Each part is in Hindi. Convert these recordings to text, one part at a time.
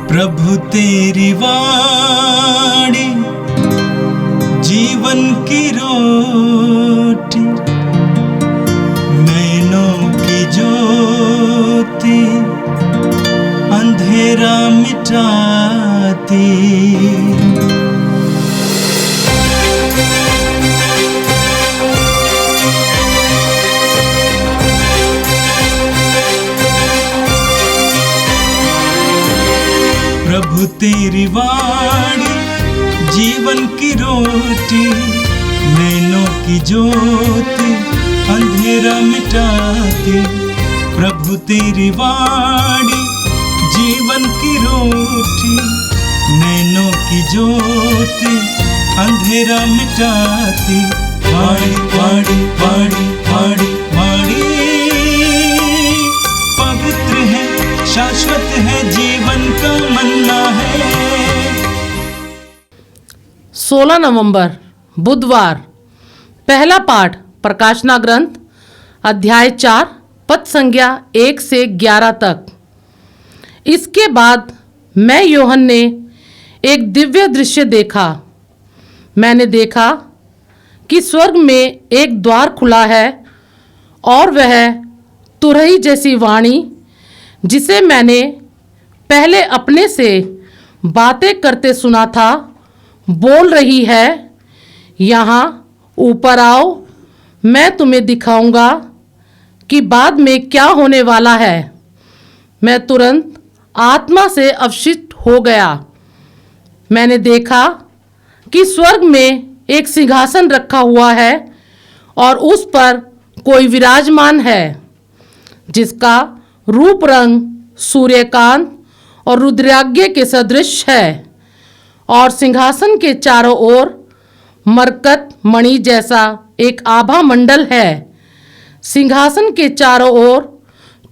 प्रभु तेरी वाणी जीवन की रोटी, नैनों की ज्योति अंधेरा मिटाती। प्रभु तेरी वाणी जीवन की रोटी, नैनों की ज्योति अंधेरा मिटाती। प्रभु तेरी वाणी जीवन की रोटी, नैनों की ज्योति अंधेरा मिटाती। वाणी वाणी वाणी वाणी वाणी पवित्र है, शाश्वत है, जीवन का मन्ना है। 16 नवंबर बुधवार। पहला पाठ प्रकाशना ग्रंथ अध्याय 4 पद संज्ञा 1 से 11 तक। इसके बाद मैं यूहन्ना ने एक दिव्य दृश्य देखा। मैंने देखा कि स्वर्ग में एक द्वार खुला है और वह तुरही जैसी वाणी जिसे मैंने पहले अपने से बातें करते सुना था बोल रही है, यहाँ ऊपर आओ, मैं तुम्हें दिखाऊंगा कि बाद में क्या होने वाला है। मैं तुरंत आत्मा से अवशिष्ट हो गया। मैंने देखा कि स्वर्ग में एक सिंहासन रखा हुआ है और उस पर कोई विराजमान है जिसका रूप रंग सूर्यकांत और रुद्राक्ष के सदृश है, और सिंहासन के चारों ओर मरकत मणि जैसा एक आभा मंडल है। सिंहासन के चारों ओर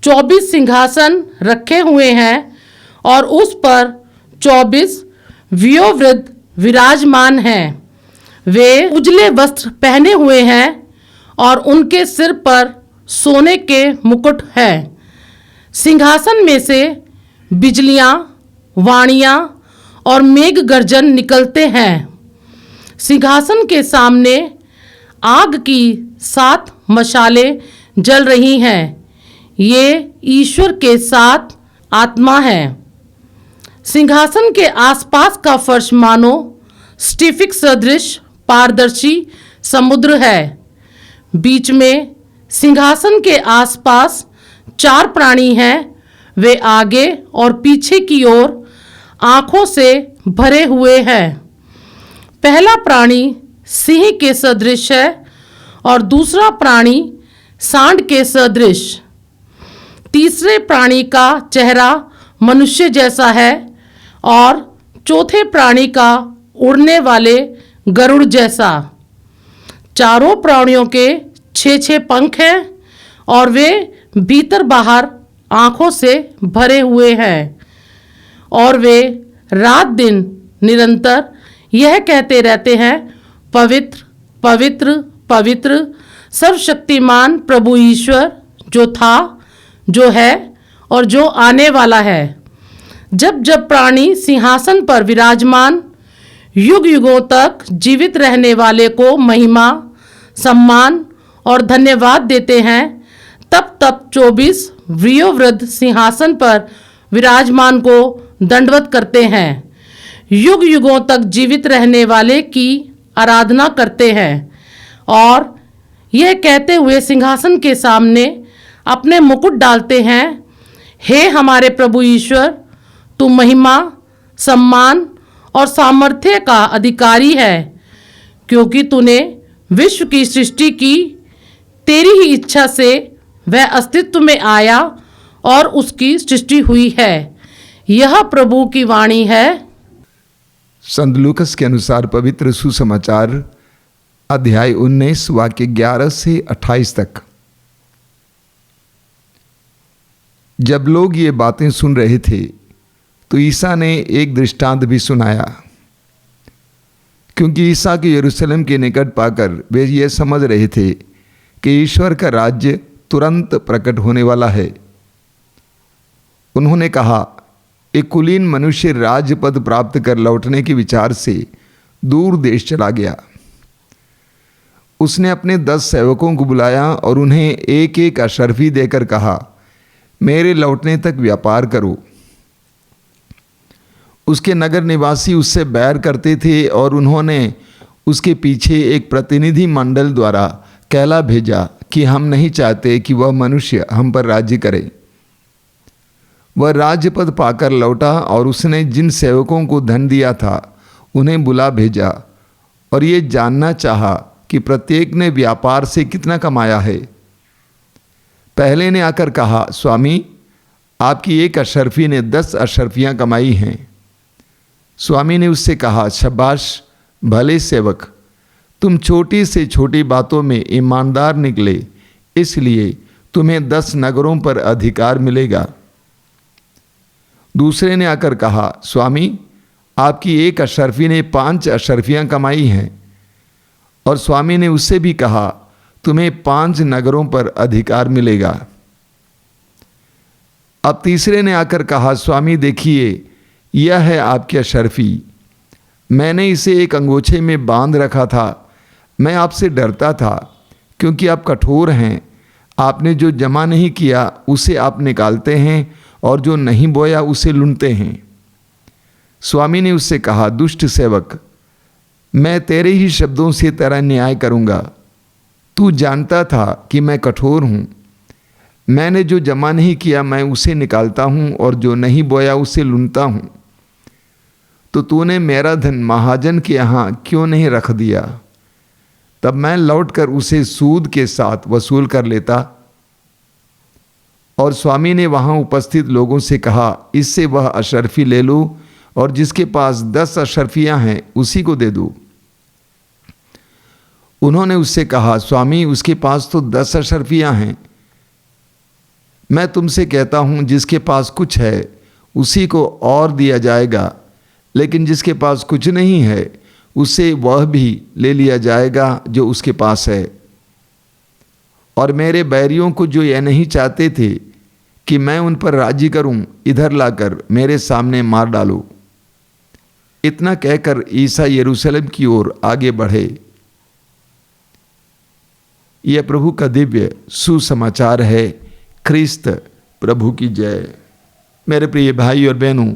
24 सिंहासन रखे हुए हैं और उस पर 24 वयोवृद्ध विराजमान हैं। वे उजले वस्त्र पहने हुए हैं और उनके सिर पर सोने के मुकुट है। सिंहासन में से बिजलियां, वाणियां और मेघ गर्जन निकलते हैं। सिंहासन के सामने आग की 7 मशालें जल रही हैं। ये ईश्वर के 7 आत्मा हैं। सिंहासन के आसपास का फर्श मानो स्टिफिक सदृश पारदर्शी समुद्र है। बीच में सिंहासन के आसपास 4 प्राणी हैं। वे आगे और पीछे की ओर आँखों से भरे हुए हैं। पहला प्राणी सिंह के सदृश है और दूसरा प्राणी सांड के सदृश। तीसरे प्राणी का चेहरा मनुष्य जैसा है और चौथे प्राणी का उड़ने वाले गरुड़ जैसा। चारों प्राणियों के 6 पंख हैं और वे भीतर बाहर आँखों से भरे हुए हैं, और वे रात दिन निरंतर यह कहते रहते हैं, पवित्र पवित्र पवित्र सर्वशक्तिमान प्रभु ईश्वर, जो था, जो है और जो आने वाला है। जब जब प्राणी सिंहासन पर विराजमान युग युगों तक जीवित रहने वाले को महिमा, सम्मान और धन्यवाद देते हैं, तब तब 24 वयोवृद्ध सिंहासन पर विराजमान को दंडवत करते हैं, युग युगों तक जीवित रहने वाले की आराधना करते हैं और यह कहते हुए सिंहासन के सामने अपने मुकुट डालते हैं, हे हमारे प्रभु ईश्वर, तू महिमा, सम्मान और सामर्थ्य का अधिकारी है, क्योंकि तूने विश्व की सृष्टि की। तेरी ही इच्छा से वह अस्तित्व में आया और उसकी सृष्टि हुई है। यह प्रभु की वाणी है। संत लूकस के अनुसार पवित्र सुसमाचार अध्याय 19 वाक्य 11 से 28 तक। जब लोग ये बातें सुन रहे थे तो ईसा ने एक दृष्टांत भी सुनाया, क्योंकि ईसा के यरूशलेम के निकट पाकर वे ये समझ रहे थे कि ईश्वर का राज्य तुरंत प्रकट होने वाला है। उन्होंने कहा, एक कुलीन मनुष्य राजपद प्राप्त कर लौटने के विचार से दूर देश चला गया। उसने अपने 10 सेवकों को बुलाया और उन्हें एक एक अशर्फी देकर कहा, मेरे लौटने तक व्यापार करो। उसके नगर निवासी उससे बैर करते थे और उन्होंने उसके पीछे एक प्रतिनिधि मंडल द्वारा कहला भेजा कि हम नहीं चाहते कि वह मनुष्य हम पर राज्य करे। वह राज्यपद पाकर लौटा और उसने जिन सेवकों को धन दिया था उन्हें बुला भेजा और ये जानना चाहा कि प्रत्येक ने व्यापार से कितना कमाया है। पहले ने आकर कहा, स्वामी, आपकी एक अशर्फी ने 10 अशर्फियाँ कमाई हैं। स्वामी ने उससे कहा, शाबाश भले सेवक, तुम छोटी से छोटी बातों में ईमानदार निकले, इसलिए तुम्हें 10 नगरों पर अधिकार मिलेगा। दूसरे ने आकर कहा, स्वामी, आपकी एक अशर्फी ने 5 अशर्फियाँ कमाई हैं। और स्वामी ने उससे भी कहा, तुम्हें 5 नगरों पर अधिकार मिलेगा। अब तीसरे ने आकर कहा, स्वामी देखिए, यह है आपकी अशर्फी, मैंने इसे एक अंगोछे में बांध रखा था। मैं आपसे डरता था क्योंकि आप कठोर हैं। आपने जो जमा नहीं किया उसे आप निकालते हैं और जो नहीं बोया उसे लूटते हैं। स्वामी ने उससे कहा, दुष्ट सेवक, मैं तेरे ही शब्दों से तेरा न्याय करूँगा। तू जानता था कि मैं कठोर हूँ। मैंने जो जमा नहीं किया मैं उसे निकालता हूँ और जो नहीं बोया उसे लूटता हूँ। तो तूने मेरा धन महाजन के यहाँ क्यों नहीं रख दिया? तब मैं लौटकर उसे सूद के साथ वसूल कर लेता। और स्वामी ने वहाँ उपस्थित लोगों से कहा, इससे वह अशर्फी ले लो और जिसके पास 10 अशर्फियाँ हैं उसी को दे दो। उन्होंने उससे कहा, स्वामी, उसके पास तो 10 अशर्फियाँ हैं। मैं तुमसे कहता हूँ, जिसके पास कुछ है उसी को और दिया जाएगा, लेकिन जिसके पास कुछ नहीं है उससे वह भी ले लिया जाएगा जो उसके पास है। और मेरे बैरियों को जो यह नहीं चाहते थे कि मैं उन पर राजी करूं, इधर लाकर मेरे सामने मार डालो। इतना कहकर ईसा यरूशलेम की ओर आगे बढ़े। यह प्रभु का दिव्य सुसमाचार है। ख्रिस्त प्रभु की जय। मेरे प्रिय भाई और बहनों,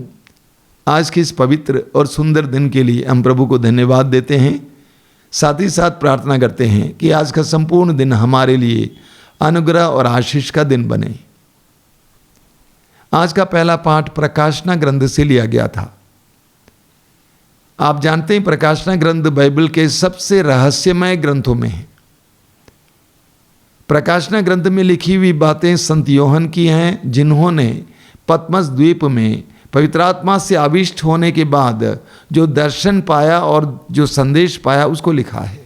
आज के इस पवित्र और सुंदर दिन के लिए हम प्रभु को धन्यवाद देते हैं। साथ ही साथ प्रार्थना करते हैं कि आज का संपूर्ण दिन हमारे लिए अनुग्रह और आशीष का दिन बने। आज का पहला पाठ प्रकाशना ग्रंथ से लिया गया था। आप जानते हैं, प्रकाशना ग्रंथ बाइबल के सबसे रहस्यमय ग्रंथों में है। प्रकाशना ग्रंथ में लिखी हुई बातें संत योहन की हैं, जिन्होंने पतमस द्वीप में पवित्र आत्मा से आविष्ट होने के बाद जो दर्शन पाया और जो संदेश पाया उसको लिखा है।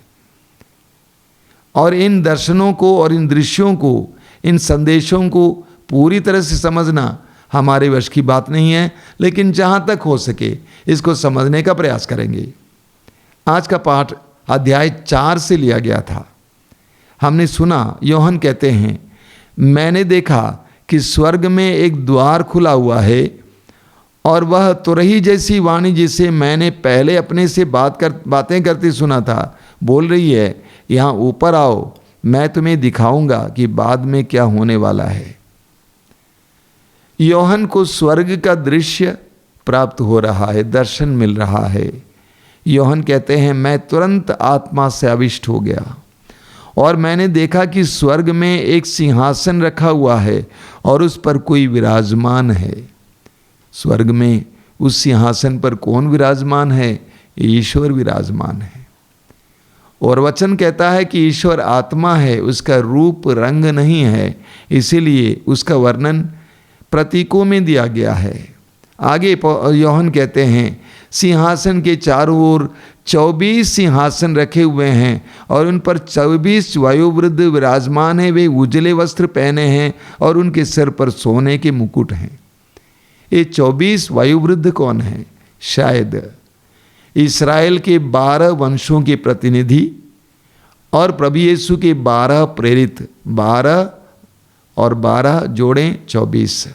और इन दर्शनों को और इन दृश्यों को, इन संदेशों को पूरी तरह से समझना हमारे वश की बात नहीं है, लेकिन जहाँ तक हो सके इसको समझने का प्रयास करेंगे। आज का पाठ अध्याय 4 से लिया गया था। हमने सुना, योहन कहते हैं, मैंने देखा कि स्वर्ग में एक द्वार खुला हुआ है और वह तुरही जैसी वाणी जिसे मैंने पहले अपने से बातें करते सुना था बोल रही है, यहाँ ऊपर आओ, मैं तुम्हें दिखाऊंगा कि बाद में क्या होने वाला है। योहन को स्वर्ग का दृश्य प्राप्त हो रहा है, दर्शन मिल रहा है। योहन कहते हैं, मैं तुरंत आत्मा से आविष्ट हो गया और मैंने देखा कि स्वर्ग में एक सिंहासन रखा हुआ है और उस पर कोई विराजमान है। स्वर्ग में उस सिंहासन पर कौन विराजमान है? ईश्वर विराजमान है। और वचन कहता है कि ईश्वर आत्मा है, उसका रूप रंग नहीं है, इसीलिए उसका वर्णन प्रतीकों में दिया गया है। आगे योहन कहते हैं, सिंहासन के चारों ओर 24 सिंहासन रखे हुए हैं और उन पर 24 वयोवृद्ध विराजमान हैं। वे उजले वस्त्र पहने हैं और उनके सिर पर सोने के मुकुट हैं। ये 24 वयोवृद्ध कौन हैं? शायद इस्राएल के 12 वंशों के प्रतिनिधि और प्रभु यीशु के 12 प्रेरित, 12 और 12 जोड़ें 24।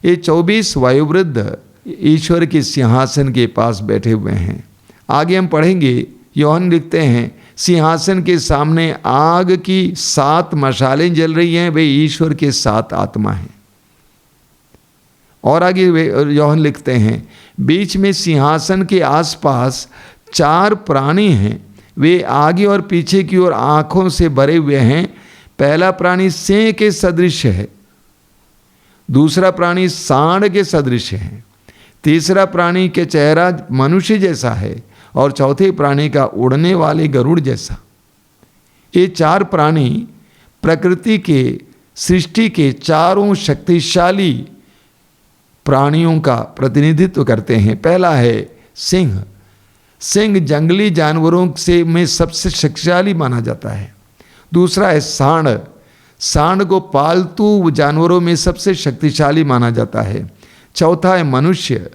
ये 24 वयोवृद्ध ईश्वर के सिंहासन के पास बैठे हुए हैं। आगे हम पढ़ेंगे, यूहन्ना लिखते हैं सिंहासन के सामने आग की 7 मशालें जल रही हैं, वे ईश्वर के 7 आत्मा हैं। और आगे यूहन्ना लिखते हैं बीच में सिंहासन के आसपास 4 प्राणी हैं, वे आगे और पीछे की ओर आंखों से भरे हुए हैं। पहला प्राणी सिंह के सदृश है, दूसरा प्राणी सांड के सदृश है, तीसरा प्राणी के चेहरा मनुष्य जैसा है और चौथे प्राणी का उड़ने वाले गरुड़ जैसा। ये 4 प्राणी प्रकृति के सृष्टि के चारों शक्तिशाली प्राणियों का प्रतिनिधित्व करते हैं। पहला है सिंह। सिंह जंगली जानवरों से में सबसे शक्तिशाली माना जाता है। दूसरा है सांड। सांड को पालतू जानवरों में सबसे शक्तिशाली माना जाता है। चौथा है मनुष्य।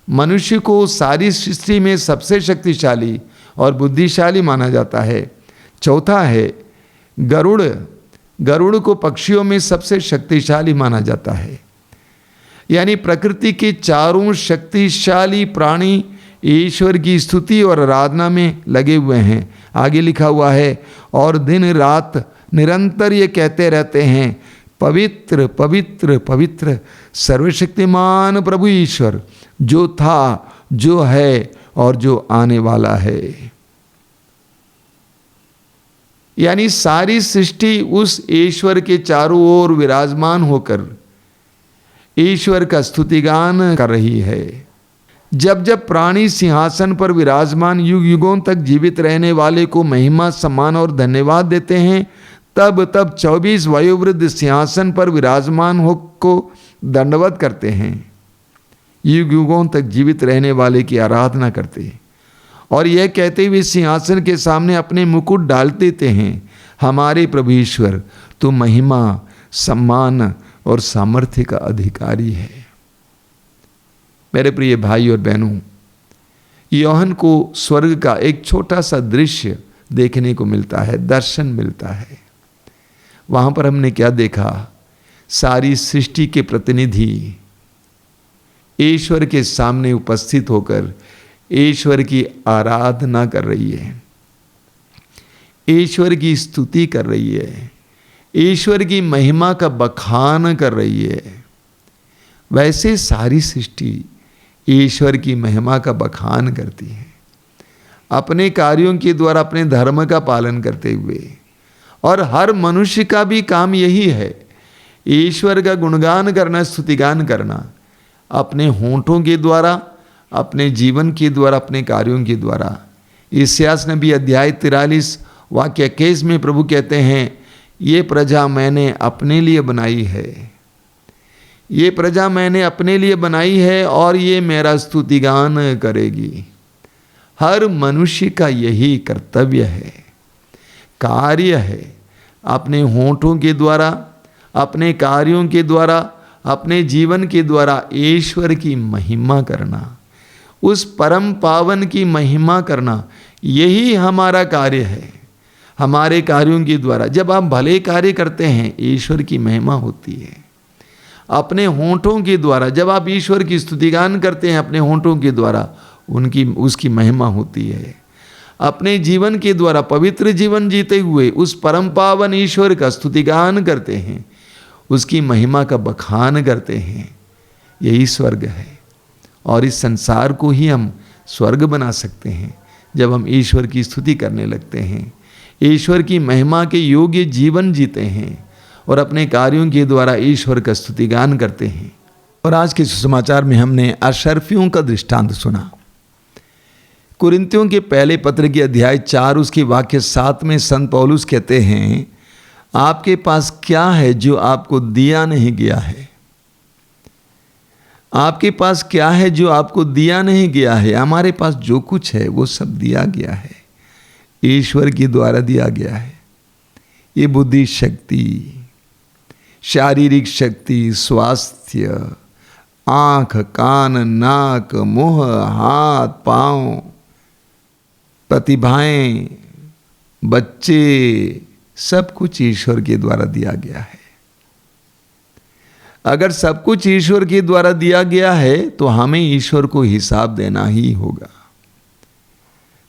मनुष्य को सारी सृष्टि में सबसे शक्तिशाली और बुद्धिशाली माना जाता है। चौथा है गरुड़। गरुड़ को पक्षियों में सबसे शक्तिशाली माना जाता है। यानी प्रकृति के चारों शक्तिशाली प्राणी ईश्वर की स्तुति और आराधना में लगे हुए हैं। आगे लिखा हुआ है और दिन रात निरंतर ये कहते रहते हैं पवित्र पवित्र पवित्र सर्वशक्तिमान प्रभु ईश्वर, जो था, जो है और जो आने वाला है। यानी सारी सृष्टि उस ईश्वर के चारों ओर विराजमान होकर ईश्वर का स्तुतिगान कर रही है। जब जब प्राणी सिंहासन पर विराजमान युग युगों तक जीवित रहने वाले को महिमा, सम्मान और धन्यवाद देते हैं, तब तब 24 वयोवृद्ध सिंहासन पर विराजमान हो को दंडवत करते हैं, युग युगों तक जीवित रहने वाले की आराधना करते हैं और यह कहते हुए सिंहासन के सामने अपने मुकुट डाल देते हैं, हमारे प्रभु ईश्वर तू महिमा, सम्मान और सामर्थ्य का अधिकारी है। मेरे प्रिय भाई और बहनों, यूहन्ना को स्वर्ग का एक छोटा सा दृश्य देखने को मिलता है, दर्शन मिलता है। वहां पर हमने क्या देखा? सारी सृष्टि के प्रतिनिधि ईश्वर के सामने उपस्थित होकर ईश्वर की आराधना कर रही है, ईश्वर की स्तुति कर रही है, ईश्वर की महिमा का बखान कर रही है। वैसे सारी सृष्टि ईश्वर की महिमा का बखान करती है, अपने कार्यों के द्वारा अपने धर्म का पालन करते हुए। और हर मनुष्य का भी काम यही है, ईश्वर का गुणगान करना, स्तुतिगान करना, अपने होंठों के द्वारा, अपने जीवन के द्वारा, अपने कार्यों के द्वारा। इस्यास नबी अध्याय 43 वाक्य 21 में प्रभु कहते हैं, ये प्रजा मैंने अपने लिए बनाई है, ये प्रजा मैंने अपने लिए बनाई है और ये मेरा स्तुतिगान करेगी। हर मनुष्य का यही कर्तव्य है, कार्य है, अपने होंठों के द्वारा, अपने कार्यों के द्वारा, अपने जीवन के द्वारा ईश्वर की महिमा करना, उस परम पावन की महिमा करना, यही हमारा कार्य है। हमारे कार्यों के द्वारा जब आप भले कार्य करते हैं, ईश्वर की महिमा होती है। अपने होंठों के द्वारा जब आप ईश्वर की स्तुतिगान करते हैं, अपने होंठों के द्वारा उसकी महिमा होती है। अपने जीवन के द्वारा पवित्र जीवन जीते हुए उस परम पावन ईश्वर का स्तुतिगान करते हैं, उसकी महिमा का बखान करते हैं। यही स्वर्ग है और इस संसार को ही हम स्वर्ग बना सकते हैं जब हम ईश्वर की स्तुति करने लगते हैं, ईश्वर की महिमा के योग्य जीवन जीते हैं और अपने कार्यों के द्वारा ईश्वर का स्तुतिगान करते हैं। और आज के सुसमाचार में हमने अशर्फियों का दृष्टांत सुना। कुरिन्थियों के पहले पत्र की अध्याय 4 उसके वाक्य 7 में संत पौलुस कहते हैं, आपके पास क्या है जो आपको दिया नहीं गया है? आपके पास क्या है जो आपको दिया नहीं गया है? हमारे पास जो कुछ है वो सब दिया गया है, ईश्वर के द्वारा दिया गया है। ये बुद्धि शक्ति, शारीरिक शक्ति, स्वास्थ्य, आँख, कान, नाक, मुंह, हाथ, पाँव, प्रतिभाएं, बच्चे, सब कुछ ईश्वर के द्वारा दिया गया है। अगर सब कुछ ईश्वर के द्वारा दिया गया है तो हमें ईश्वर को हिसाब देना ही होगा।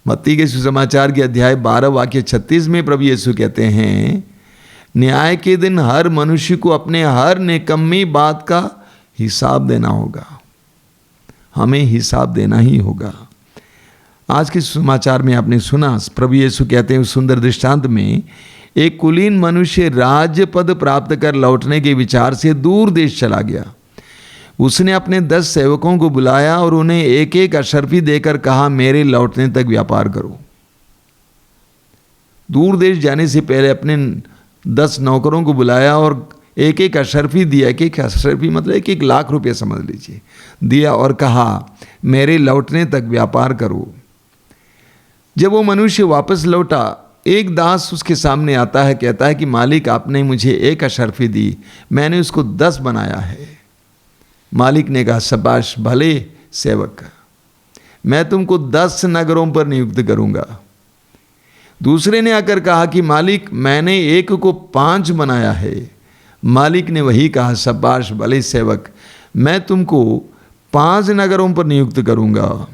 मत्ती के सुसमाचार के अध्याय 12 वाक्य 36 में प्रभु यीशु कहते हैं, न्याय के दिन हर मनुष्य को अपने हर निकम्मी बात का हिसाब देना होगा। हमें हिसाब देना ही होगा। आज के समाचार में आपने सुना, प्रभु यीशु कहते हैं उस सुंदर दृष्टांत में, एक कुलीन मनुष्य राज्य पद प्राप्त कर लौटने के विचार से दूर देश चला गया। उसने अपने 10 सेवकों को बुलाया और उन्हें एक एक अशर्फी देकर कहा, मेरे लौटने तक व्यापार करो। दूर देश जाने से पहले अपने 10 नौकरों को बुलाया और एक एक अशर्फी दिया। एक अशर्फी मतलब 1-1 लाख रुपये समझ लीजिए, दिया और कहा, मेरे लौटने तक व्यापार करो। जब वो मनुष्य वापस लौटा, एक दास उसके सामने आता है, कहता है कि मालिक, आपने मुझे 1 अशर्फी दी, मैंने उसको 10 बनाया है। मालिक ने कहा, शाबाश भले सेवक, मैं तुमको 10 नगरों पर नियुक्त करूंगा। दूसरे ने आकर कहा कि मालिक, मैंने 1 को 5 बनाया है। मालिक ने वही कहा, शाबाश भले सेवक, मैं तुमको 5 नगरों पर नियुक्त करूंगा।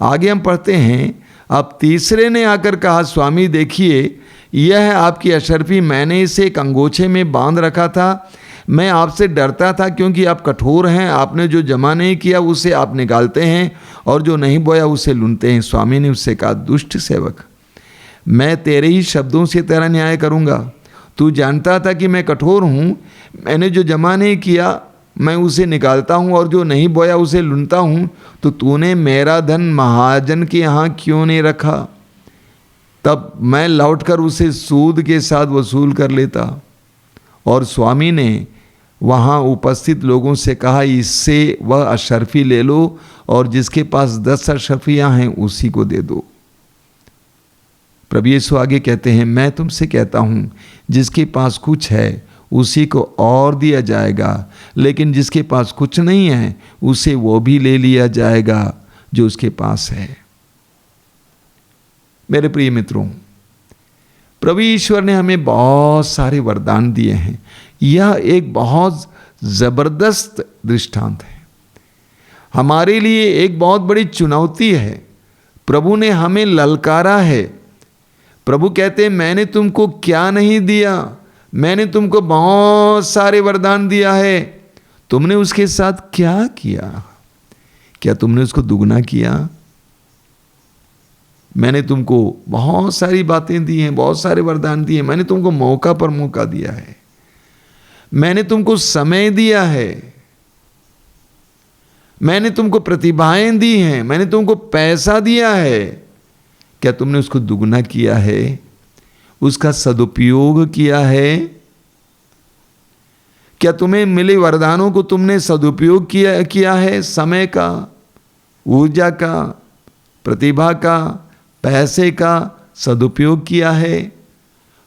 आगे हम पढ़ते हैं, अब तीसरे ने आकर कहा, स्वामी देखिए, यह है आपकी अशर्फी, मैंने इसे एक अंगोछे में बांध रखा था। मैं आपसे डरता था क्योंकि आप कठोर हैं, आपने जो जमा नहीं किया उसे आप निकालते हैं और जो नहीं बोया उसे लूटते हैं। स्वामी ने उससे कहा, दुष्ट सेवक, मैं तेरे ही शब्दों से तेरा न्याय करूँगा। तू जानता था कि मैं कठोर हूँ, मैंने जो जमा नहीं किया मैं उसे निकालता हूँ और जो नहीं बोया उसे लूटता हूँ, तो तूने मेरा धन महाजन के यहाँ क्यों नहीं रखा? तब मैं लौटकर उसे सूद के साथ वसूल कर लेता। और स्वामी ने वहाँ उपस्थित लोगों से कहा, इससे वह अशर्फी ले लो और जिसके पास 10 अशर्फियाँ हैं उसी को दे दो। प्रभु यीशु आगे कहते हैं, मैं तुमसे कहता हूँ, जिसके पास कुछ है उसी को और दिया जाएगा, लेकिन जिसके पास कुछ नहीं है उसे वो भी ले लिया जाएगा जो उसके पास है। मेरे प्रिय मित्रों, प्रभु ईश्वर ने हमें बहुत सारे वरदान दिए हैं। यह एक बहुत जबरदस्त दृष्टांत है, हमारे लिए एक बहुत बड़ी चुनौती है। प्रभु ने हमें ललकारा है। प्रभु कहते हैं, मैंने तुमको क्या नहीं दिया, मैंने तुमको बहुत सारे वरदान दिया है, तुमने उसके साथ क्या किया? क्या तुमने उसको दुगना किया? मैंने तुमको बहुत सारी बातें दी हैं, बहुत सारे वरदान दिए, मैंने तुमको मौका पर मौका दिया है, मैंने तुमको समय दिया है, मैंने तुमको प्रतिभाएं दी हैं, मैंने तुमको पैसा दिया है। क्या तुमने उसको दुगना किया है? उसका सदुपयोग किया है? क्या तुम्हें मिले वरदानों को तुमने सदुपयोग किया है? समय का, ऊर्जा का, प्रतिभा का, पैसे का सदुपयोग किया है?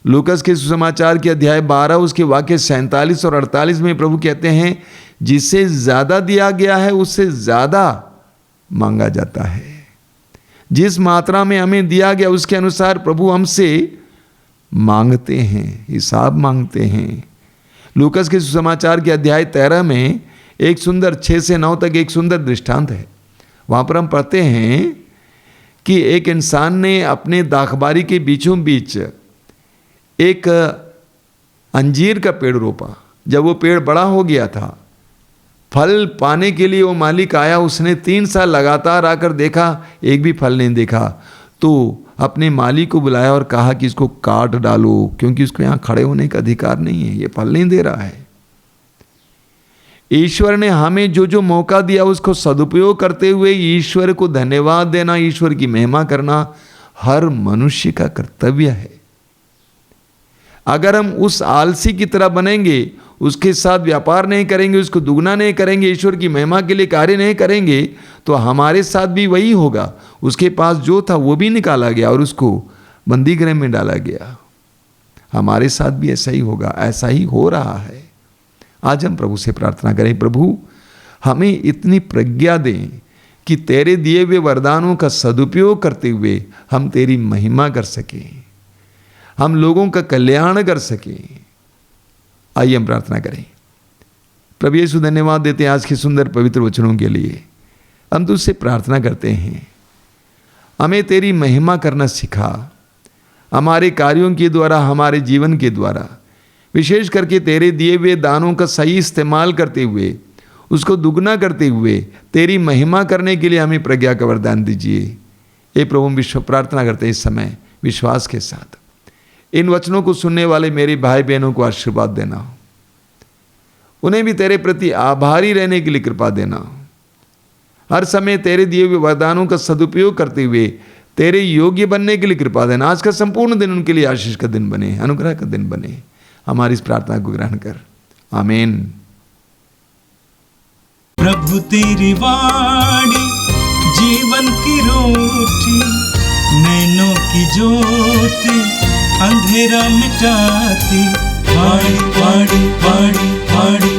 लूकस के सुसमाचार के अध्याय 12 उसके वाक्य 47 और 48 में प्रभु कहते हैं, जिससे ज़्यादा दिया गया है उससे ज़्यादा मांगा जाता है। जिस मात्रा में हमें दिया गया उसके अनुसार प्रभु हमसे मांगते हैं, हिसाब मांगते हैं। लूकस के सुसमाचार के अध्याय 13 में एक सुंदर 6 से 9 तक एक सुंदर दृष्टांत है। वहाँ पर हम पढ़ते हैं कि एक इंसान ने अपने दाखबारी के बीचों बीच एक अंजीर का पेड़ रोपा। जब वो पेड़ बड़ा हो गया था, फल पाने के लिए वो मालिक आया, उसने 3 साल लगातार आकर देखा, एक भी फल नहीं देखा। तो अपने मालिक को बुलाया और कहा कि इसको काट डालो, क्योंकि उसको यहाँ खड़े होने का अधिकार नहीं है, ये फल नहीं दे रहा है। ईश्वर ने हमें जो जो मौका दिया उसको सदुपयोग करते हुए ईश्वर को धन्यवाद देना, ईश्वर की महिमा करना हर मनुष्य का कर्तव्य है। अगर हम उस आलसी की तरह बनेंगे, उसके साथ व्यापार नहीं करेंगे, उसको दुगना नहीं करेंगे, ईश्वर की महिमा के लिए कार्य नहीं करेंगे, तो हमारे साथ भी वही होगा। उसके पास जो था वो भी निकाला गया और उसको बंदी गृह में डाला गया। हमारे साथ भी ऐसा ही होगा, ऐसा ही हो रहा है। आज हम प्रभु से प्रार्थना करें, प्रभु हमें इतनी प्रज्ञा दें कि तेरे दिए हुए वरदानों का सदुपयोग करते हुए हम तेरी महिमा कर सकें, हम लोगों का कल्याण कर सकें। आइए हम प्रार्थना करें। प्रभु यीशु धन्यवाद देते हैं आज के सुंदर पवित्र वचनों के लिए। हम तुझसे प्रार्थना करते हैं, हमें तेरी महिमा करना सिखा, हमारे कार्यों के द्वारा, हमारे जीवन के द्वारा, विशेष करके तेरे दिए हुए दानों का सही इस्तेमाल करते हुए, उसको दुगना करते हुए तेरी महिमा करने के लिए हमें प्रज्ञा का वरदान दीजिए। ये प्रभु विश्व प्रार्थना करते हैं इस समय विश्वास के साथ। इन वचनों को सुनने वाले मेरे भाई बहनों को आशीर्वाद देना, उन्हें भी तेरे प्रति आभारी रहने के लिए कृपा देना, हर समय तेरे दिए हुए वरदानों का सदुपयोग करते हुए तेरे योग्य बनने के लिए कृपा देना। आज का संपूर्ण दिन उनके लिए आशीष का दिन बने, अनुग्रह का दिन बने। हमारी इस प्रार्थना को ग्रहण कर, आमीन। प्रभु तेरी वाणी जीवन की रोटी, नैनों की ज्योति अंधेरा मिटाती। वाणी वाणी वाणी वाणी